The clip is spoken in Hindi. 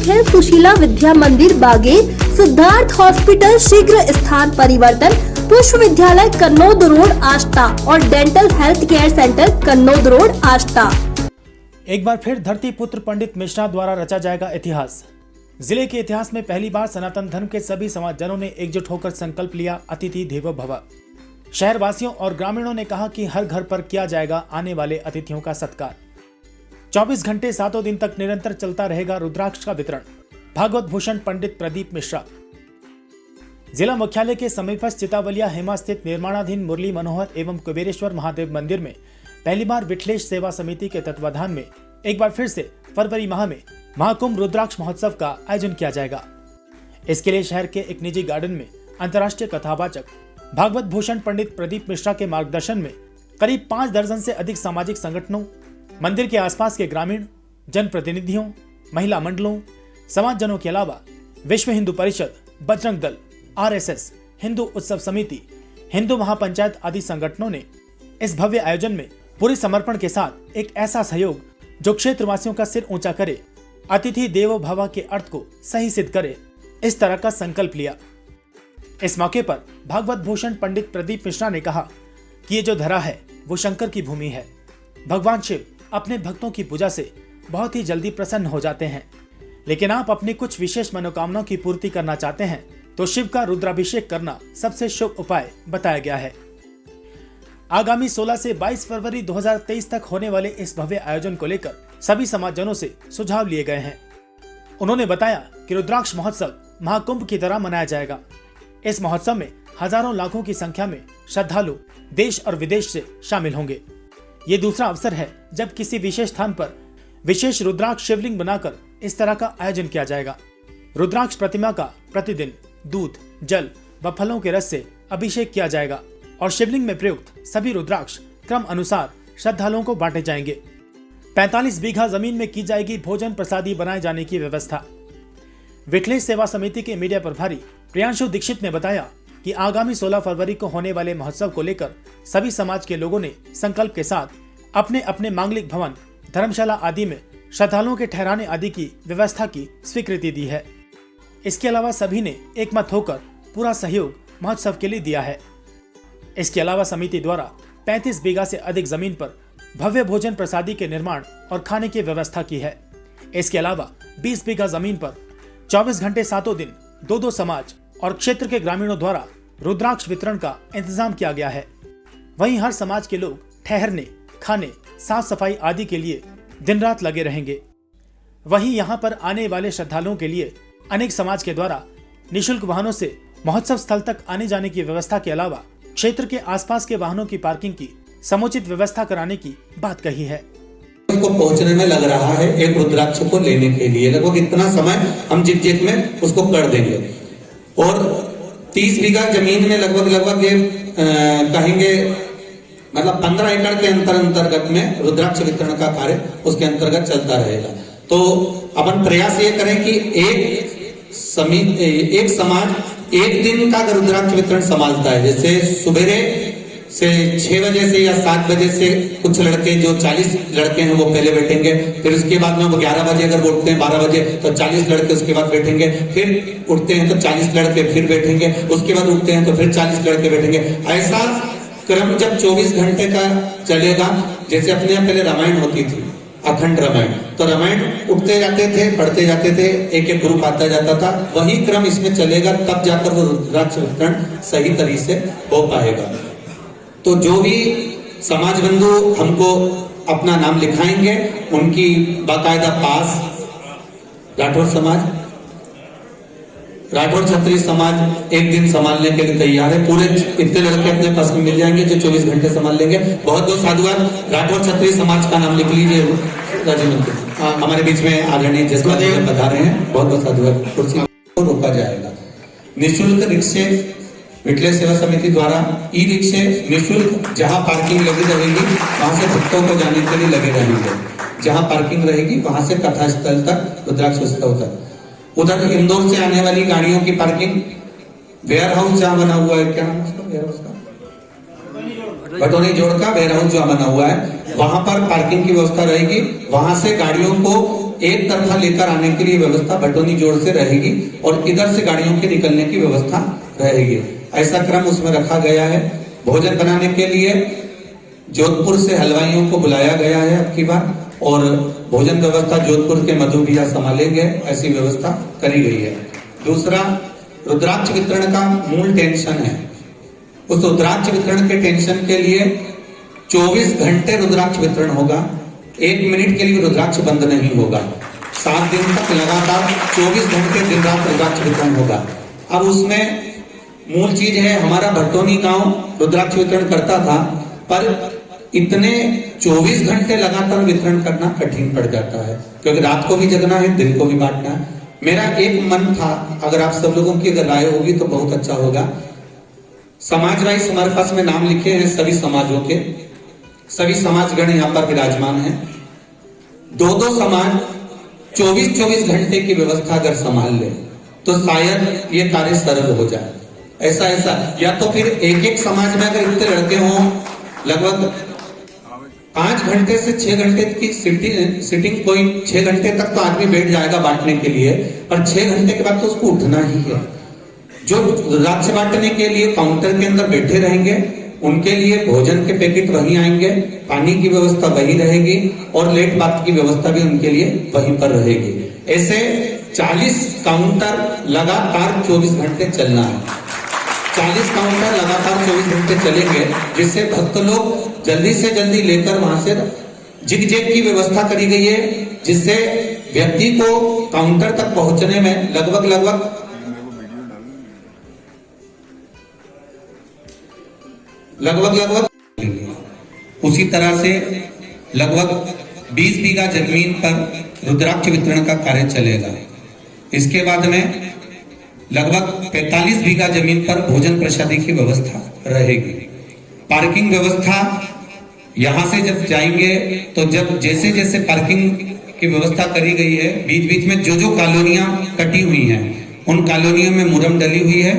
विठल सुशीला विद्या मंदिर बागेर, सिद्धार्थ हॉस्पिटल शीघ्र स्थान परिवर्तन, पुष्प विद्यालय कन्नौद रोड आष्टा और dental health care centre Kannod road Ashta. एक बार फिर धरती पुत्र पंडित मिश्रा द्वारा रचा जाएगा इतिहास। जिले के इतिहास में पहली बार सनातन धर्म के सभी समाजजनों ने एकजुट होकर संकल्प लिया अतिथि देवो भव। शहर वासियों और ग्रामीणों ने कहा कि हर घर पर किया जाएगा आने वाले अतिथियों का सत्कार। 24 घंटे 7 दिन तक निरंतर चलता रहेगा रुद्राक्ष का वितरण। भागवत भूषण पंडित प्रदीप मिश्रा। जिला मुख्यालय के समीपस्थ चितावलिया हेमा स्थित निर्माणाधीन मुरली मनोहर एवं कुबेरेश्वर महादेव मंदिर में पहली बार विठलेश सेवा समिति के तत्वाधान में एक बार फिर से फरवरी माह में महाकुंभ रुद्राक्ष महोत्सव का आयोजन किया जाएगा। इसके लिए शहर के एक निजी गार्डन में अंतर्राष्ट्रीय कथावाचक भागवत भूषण पंडित प्रदीप मिश्रा के मार्गदर्शन में करीब 5 दर्जन से अधिक सामाजिक संगठनों, मंदिर के आसपास के ग्रामीण, जनप्रतिनिधियों, महिला मंडलों, समाजजनों के अलावा विश्व हिंदू परिषद, बजरंग दल, RSS, हिंदू उत्सव समिति, हिंदू महापंचायत आदि संगठनों ने इस भव्य आयोजन में पूरे समर्पण के साथ एक ऐसा सहयोग जो क्षेत्रवासियों का सिर ऊंचा करे, अतिथि देवो भव के अर्थ को सही सिद्ध करे, इस तरह का संकल्प लिया। इस मौके पर भागवत भूषण पंडित प्रदीप मिश्रा ने कहा कि ये जो धरा है वो शंकर की भूमि है। भगवान शिव अपने भक्तों की पूजा से बहुत ही जल्दी प्रसन्न हो जाते हैं, लेकिन आप अपनी कुछ विशेष मनोकामनाओं की पूर्ति करना चाहते हैं तो शिव का रुद्राभिषेक करना सबसे शुभ उपाय बताया गया है। आगामी 16 से 22 फरवरी 2023 तक होने वाले इस भव्य आयोजन को लेकर सभी समाजजनों से सुझाव लिए गए हैं। उन्होंने बताया कि रुद्राक्ष महोत्सव महाकुंभ की तरह मनाया जाएगा। इस महोत्सव में हजारों लाखों की संख्या में श्रद्धालु देश और विदेश से शामिल होंगे। ये दूसरा अवसर है जब किसी विशेष स्थान पर विशेष रुद्राक्ष शिवलिंग बनाकर इस तरह का आयोजन किया जाएगा। रुद्राक्ष प्रतिमा का प्रतिदिन दूध, जल व फलों के रस से अभिषेक किया जाएगा और शिवलिंग में प्रयुक्त सभी रुद्राक्ष क्रम अनुसार श्रद्धालुओं को बांटे जाएंगे। 45 बीघा जमीन में की जाएगी भोजन प्रसादी बनाए जाने की व्यवस्था। विठलेश सेवा समिति के मीडिया प्रभारी प्रियांशु दीक्षित ने बताया कि आगामी 16 फरवरी को होने वाले महोत्सव को लेकर सभी समाज के लोगों ने संकल्प के साथ अपने अपने मांगलिक भवन, धर्मशाला आदि में श्रद्धालुओं के ठहराने आदि की व्यवस्था की स्वीकृति दी है। इसके अलावा सभी ने एकमत होकर पूरा सहयोग महोत्सव के लिए दिया है। इसके अलावा समिति द्वारा 35 बीघा से अधिक जमीन पर भव्य भोजन प्रसादी के निर्माण और खाने की व्यवस्था की है। इसके अलावा 20 बीघा जमीन पर 24 घंटे 7 दिन 2-2 समाज और क्षेत्र के ग्रामीणों द्वारा रुद्राक्ष वितरण का इंतजाम किया गया है। वहीं हर समाज के लोग ठहरने, खाने, साफ सफाई आदि के लिए दिन रात लगे रहेंगे। वहीं यहाँ पर आने वाले श्रद्धालुओं के लिए अनेक समाज के द्वारा निःशुल्क वाहनों से महोत्सव स्थल तक आने जाने की व्यवस्था के अलावा क्षेत्र के आसपास के वाहनों की पार्किंग की समुचित व्यवस्था कराने की बात कही है। को पहुंचने में लग रहा है एक रुद्राक्ष को लेने के लिए लगभग इतना समय हम जिग में उसको कर देंगे और 30 बीघा जमीन में लगभग ये कहेंगे मतलब 15 एकड़ के अंतर्गत में रुद्राक्ष वितरण का कार्य उसके अंतर्गत चलता रहेगा। तो अपन प्रयास ये करें कि एक समाज एक दिन का रुद्राक्ष वितरण संभालता है। जैसे सुबेरे से 6 बजे से या 7 बजे से कुछ लड़के जो 40 लड़के हैं वो पहले बैठेंगे, फिर उसके बाद में वो 11 बजे अगर उठते हैं 12 बजे तो 40 लड़के उसके बाद बैठेंगे, फिर उठते हैं तो 40 लड़के फिर बैठेंगे, उसके बाद उठते हैं तो फिर 40 लड़के बैठेंगे। ऐसा क्रम जब 24 घंटे का चलेगा, जैसे अपने यहाँ पहले रामायण होती थी, अखंड रामायण, तो रामायण उठते जाते थे, पढ़ते जाते थे, एक एक ग्रुप आता जाता था, वही क्रम इसमें चलेगा, तब जाकर वो रुद्राक्ष वितरण सही तरीके से हो पाएगा। तो जो भी समाज बंधु हमको अपना नाम लिखाएंगे उनकी बाकायदा पास राठौर समाज, राठौर क्षत्रिय समाज एक दिन संभालने के लिए तैयार है। पूरे इतने लड़के अपने पास में मिल जाएंगे जो 24 घंटे संभाल लेंगे। बहुत बहुत साधुवाद। राठौर क्षत्रिय समाज का नाम लिख लीजिए। राज्य मंत्री हमारे बीच में आदरणीय जसपाल जी बता रहे हैं, बहुत बहुत साधुवाद। कुर्सी को रोका जाएगा। निःशुल्क रिक्शे विठलेश सेवा समिति द्वारा ई रिक्शे निःशुल्क जहां पार्किंग लगी रहेगी वहां से भक्तों को जाने के लिए लगे रहेंगे। जहां पार्किंग रहेगी वहां से कथा स्थल तक, रुद्राक्ष उत्सव तक। उधर इंदौर से आने वाली गाड़ियों की पार्किंग वेयर हाउस जहां बना हुआ है, क्या नाम उसका, वेयर हाउस का बटोनी जोड़ का वेयर हाउस जहां बना हुआ है, वहां पर पार्किंग की व्यवस्था रहेगी। वहां से गाड़ियों को एक तरफा लेकर आने के लिए व्यवस्था भटोनी जोड़ से रहेगी और इधर से गाड़ियों के निकलने की व्यवस्था रहेगी। ऐसा क्रम उसमें रखा गया है। भोजन बनाने के लिए जोधपुर से हलवाइयों को बुलाया गया है अब की बार, और भोजन व्यवस्था जोधपुर के मधु भैया संभालेंगे, ऐसी व्यवस्था करी गई है। दूसरा, रुद्राक्ष वितरण का मूल टेंशन है। उस रुद्राक्ष वितरण के टेंशन के लिए 24 घंटे रुद्राक्ष वितरण होगा। 1 मिनट के लिए रुद्राक्ष बंद नहीं होगा। 7 दिन तक लगातार 24 घंटे दिन रात रुद्राक्ष वितरण होगा। अब उसमें मूल चीज है, हमारा भटोनी गांव रुद्राक्ष वितरण करता था, पर इतने 24 घंटे लगातार वितरण करना कठिन पड़ जाता है, क्योंकि रात को भी जगना है, दिन को भी बांटना है। मेरा एक मन था, अगर आप सब लोगों की अगर राय होगी तो बहुत अच्छा होगा। समाज वाइज हमारे पास में नाम लिखे हैं सभी समाजों के, सभी समाजगण यहाँ पर विराजमान हैं। 2-2 समाज 24-24 घंटे की व्यवस्था अगर संभाल ले तो शायद ये कार्य सरल हो जाए। ऐसा या तो फिर एक समाज में अगर इतने लड़के हों, लगभग 5 घंटे से 6 घंटे की सिटिंग कोई 6 घंटे तक तो आदमी बैठ जाएगा बांटने के लिए, पर 6 घंटे के बाद तो उसको उठना ही है। जो रुद्राक्ष बांटने के लिए काउंटर के अंदर बैठे रहेंगे, उनके लिए भोजन के पैकेट वहीं आएंगे, पानी की व्यवस्था वहीं रहेगी और लेट बात की व्यवस्था भी उनके लिए वहीं पर रहेगी। ऐसे 40 काउंटर लगातार 24 घंटे चलना है। 40 काउंटर लगातार 24 घंटे चलेंगे, जिससे भक्त लोग जल्दी से जल्दी लेकर वहां से जिग जैग की व्यवस्था करी गई है, जिससे व्यक्ति को काउंटर तक पहुंचने में लगभग उसी तरह से लगभग 20 बीघा जमीन पर रुद्राक्ष वितरण का कार्य चलेगा। इसके बाद में लगभग 45 बीघा जमीन पर भोजन प्रसादी की व्यवस्था रहेगी। पार्किंग व्यवस्था यहां से जब जाएंगे तो जब जैसे जैसे पार्किंग की व्यवस्था करी गई है, बीच बीच में जो कॉलोनियां कटी हुई हैं, उन कॉलोनियों में मुरम डली हुई है।